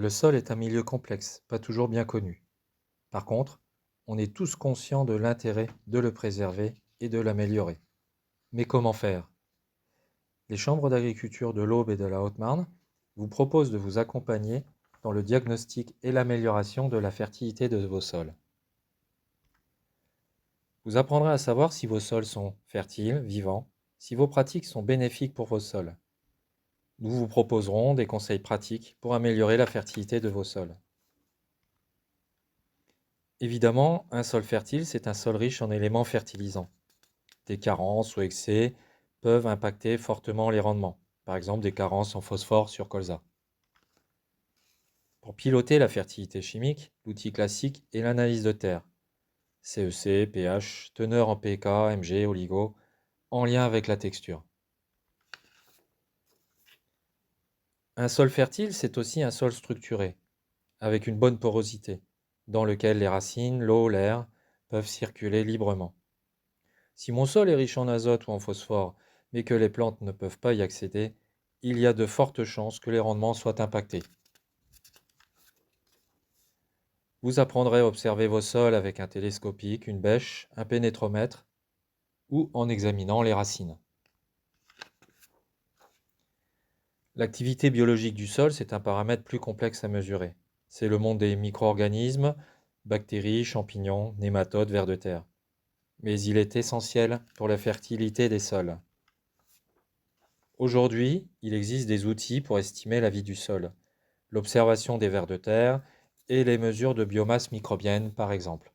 Le sol est un milieu complexe, pas toujours bien connu. Par contre, on est tous conscients de l'intérêt de le préserver et de l'améliorer. Mais comment faire? Les chambres d'agriculture de l'Aube et de la Haute-Marne vous proposent de vous accompagner dans le diagnostic et l'amélioration de la fertilité de vos sols. Vous apprendrez à savoir si vos sols sont fertiles, vivants, si vos pratiques sont bénéfiques pour vos sols. Nous vous proposerons des conseils pratiques pour améliorer la fertilité de vos sols. Évidemment, un sol fertile, c'est un sol riche en éléments fertilisants. Des carences ou excès peuvent impacter fortement les rendements, par exemple des carences en phosphore sur colza. Pour piloter la fertilité chimique, l'outil classique est l'analyse de terre. CEC, pH, teneur en pK, Mg, oligo, en lien avec la texture. Un sol fertile, c'est aussi un sol structuré, avec une bonne porosité, dans lequel les racines, l'eau, l'air peuvent circuler librement. Si mon sol est riche en azote ou en phosphore, mais que les plantes ne peuvent pas y accéder, il y a de fortes chances que les rendements soient impactés. Vous apprendrez à observer vos sols avec un télescopique, une bêche, un pénétromètre ou en examinant les racines. L'activité biologique du sol, c'est un paramètre plus complexe à mesurer. C'est le monde des micro-organismes, bactéries, champignons, nématodes, vers de terre. Mais il est essentiel pour la fertilité des sols. Aujourd'hui, il existe des outils pour estimer la vie du sol, l'observation des vers de terre et les mesures de biomasse microbienne, par exemple.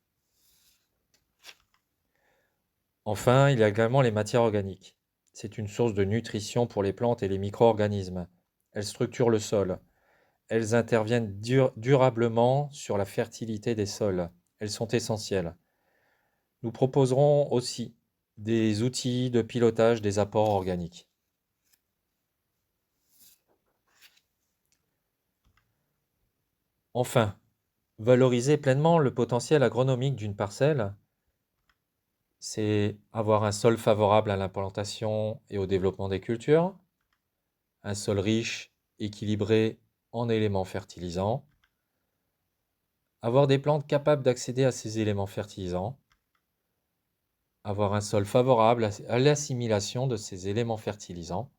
Enfin, il y a également les matières organiques. C'est une source de nutrition pour les plantes et les micro-organismes. Elles structurent le sol. Elles interviennent durablement sur la fertilité des sols. Elles sont essentielles. Nous proposerons aussi des outils de pilotage des apports organiques. Enfin, valoriser pleinement le potentiel agronomique d'une parcelle, c'est avoir un sol favorable à l'implantation et au développement des cultures, un sol riche, équilibré en éléments fertilisants, avoir des plantes capables d'accéder à ces éléments fertilisants, avoir un sol favorable à l'assimilation de ces éléments fertilisants,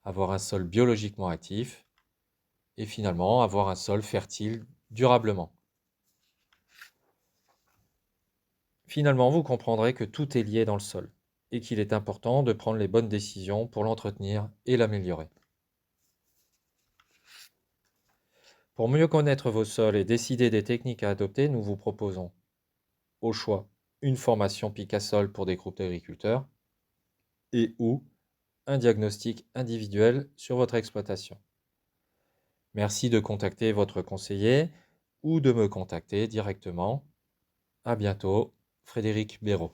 avoir un sol biologiquement actif et finalement avoir un sol fertile durablement. Finalement, vous comprendrez que tout est lié dans le sol et qu'il est important de prendre les bonnes décisions pour l'entretenir et l'améliorer. Pour mieux connaître vos sols et décider des techniques à adopter, nous vous proposons, au choix, une formation Picasol pour des groupes d'agriculteurs et ou un diagnostic individuel sur votre exploitation. Merci de contacter votre conseiller ou de me contacter directement. À bientôt, Frédéric Béraud.